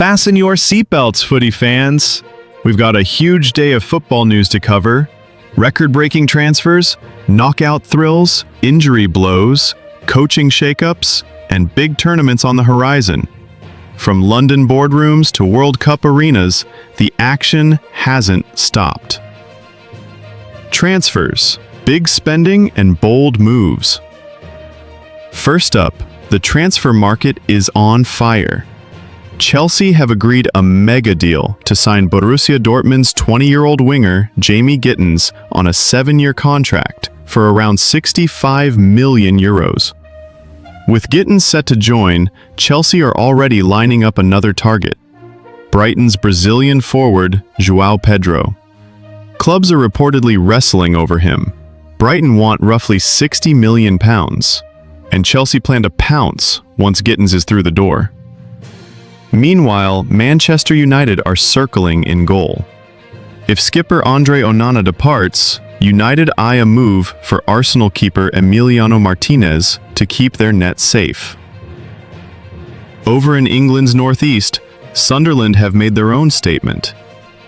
Fasten your seatbelts, footy fans. We've got a huge day of football news to cover. Record-breaking transfers, knockout thrills, injury blows, coaching shakeups, and big tournaments on the horizon. From London boardrooms to World Cup arenas, the action hasn't stopped. Transfers, big spending, and bold moves. First up, the transfer market is on fire. Chelsea have agreed a mega deal to sign Borussia Dortmund's 20-year-old winger, Jamie Gittens, on a 7-year contract for around 65 million euros. With Gittens set to join, Chelsea are already lining up another target, Brighton's Brazilian forward, João Pedro. Clubs are reportedly wrestling over him. Brighton want roughly £60 million, and Chelsea plan to pounce once Gittens is through the door. Meanwhile, Manchester United are circling in goal. If skipper Andre Onana departs, United eye a move for Arsenal keeper Emiliano Martínez to keep their net safe. Over in England's northeast, Sunderland have made their own statement.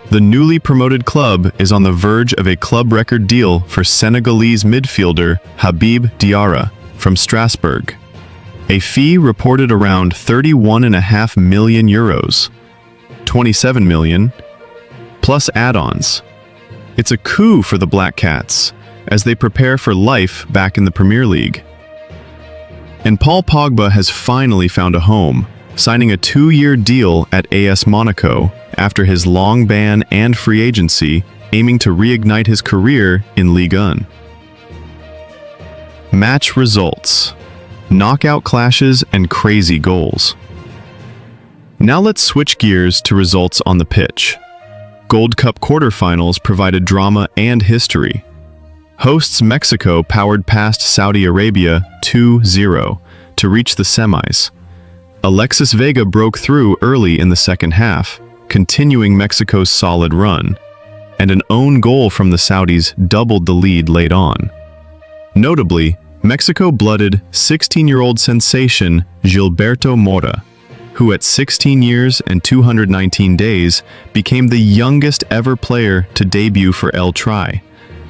The newly promoted club is on the verge of a club record deal for Senegalese midfielder Habib Diarra from Strasbourg. A fee reported around 31.5 million euros, 27 million, plus add-ons. It's a coup for the Black Cats as they prepare for life back in the Premier League. And Paul Pogba has finally found a home, signing a 2-year deal at AS Monaco after his long ban and free agency, aiming to reignite his career in Ligue 1. Match results. Knockout clashes and crazy goals. Now let's switch gears to results on the pitch. Gold Cup quarterfinals provided drama and history. Hosts Mexico powered past Saudi Arabia 2-0 to reach the semis. Alexis Vega broke through early in the second half, continuing Mexico's solid run, and an own goal from the Saudis doubled the lead late on. Notably, Mexico blooded 16-year-old sensation Gilberto Mora, who at 16 years and 219 days became the youngest ever player to debut for El Tri.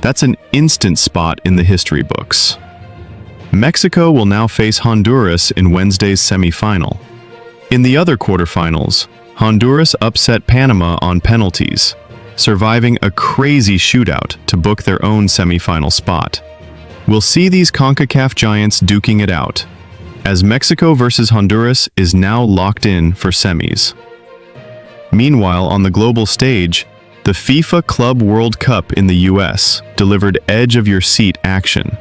That's an instant spot in the history books. Mexico will now face Honduras in Wednesday's semi-final. In the other quarterfinals, Honduras upset Panama on penalties, surviving a crazy shootout to book their own semi-final spot. We'll see these CONCACAF giants duking it out, as Mexico versus Honduras is now locked in for semis. Meanwhile, on the global stage, the FIFA Club World Cup in the US delivered edge-of-your-seat action.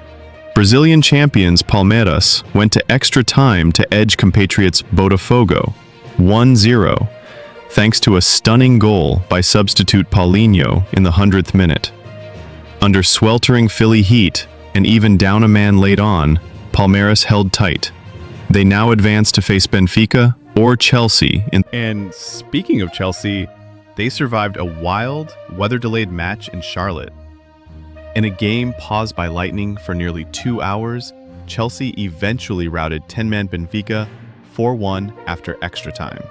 Brazilian champions Palmeiras went to extra time to edge compatriots Botafogo 1-0, thanks to a stunning goal by substitute Paulinho in the 100th minute. Under sweltering Philly heat, and even down a man late on, Palmeiras held tight. They now advance to face Benfica or Chelsea. And speaking of Chelsea, they survived a wild, weather-delayed match in Charlotte. In a game paused by lightning for nearly 2 hours, Chelsea eventually routed 10-man Benfica 4-1 after extra time.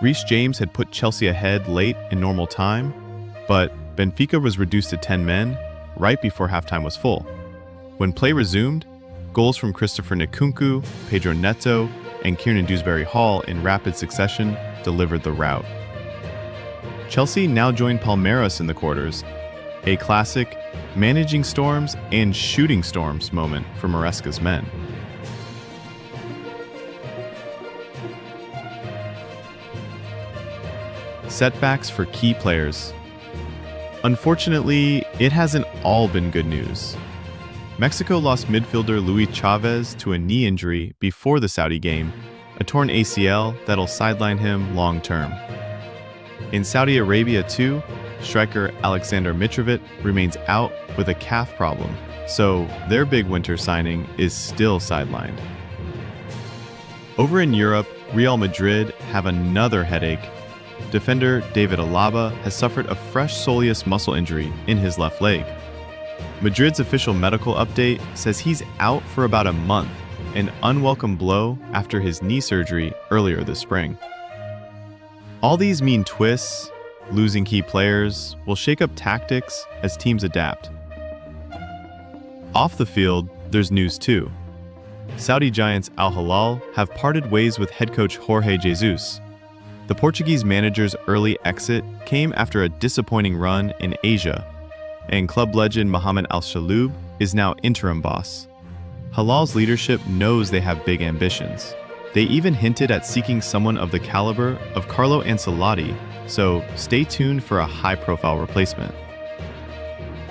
Reece James had put Chelsea ahead late in normal time, but Benfica was reduced to 10 men right before halftime was full. When play resumed, goals from Christopher Nkunku, Pedro Neto, and Kieran Dewsbury-Hall in rapid succession delivered the rout. Chelsea now joined Palmeiras in the quarters, a classic managing storms and shooting storms moment for Maresca's men. Setbacks for key players. Unfortunately, it hasn't all been good news. Mexico lost midfielder Luis Chávez to a knee injury before the Saudi game, a torn ACL that'll sideline him long-term. In Saudi Arabia too, striker Alexander Mitrović remains out with a calf problem, so their big winter signing is still sidelined. Over in Europe, Real Madrid have another headache. Defender David Alaba has suffered a fresh soleus muscle injury in his left leg. Madrid's official medical update says he's out for about a month, an unwelcome blow after his knee surgery earlier this spring. All these mean twists, losing key players, will shake up tactics as teams adapt. Off the field, there's news too. Saudi giants Al-Hilal have parted ways with head coach Jorge Jesus. The Portuguese manager's early exit came after a disappointing run in Asia, and club legend Mohammed Al-Shalhoub is now interim boss. Hilal's leadership knows they have big ambitions. They even hinted at seeking someone of the caliber of Carlo Ancelotti, so stay tuned for a high-profile replacement.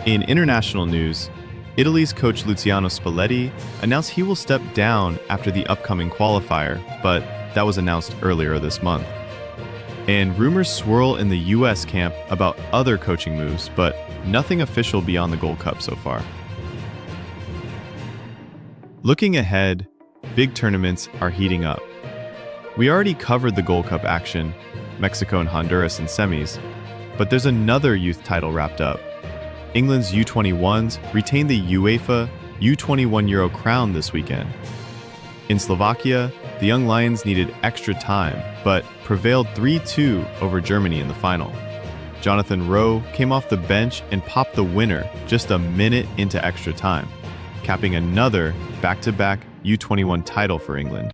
In international news, Italy's coach Luciano Spalletti announced he will step down after the upcoming qualifier, but that was announced earlier this month. And rumors swirl in the US camp about other coaching moves, but nothing official beyond the Gold Cup so far. Looking ahead, big tournaments are heating up. We already covered the Gold Cup action, Mexico and Honduras in semis, but there's another youth title wrapped up. England's U21s retained the UEFA U21 Euro crown this weekend. In Slovakia, the Young Lions needed extra time, but prevailed 3-2 over Germany in the final. Jonathan Rowe came off the bench and popped the winner just a minute into extra time, capping another back-to-back U21 title for England.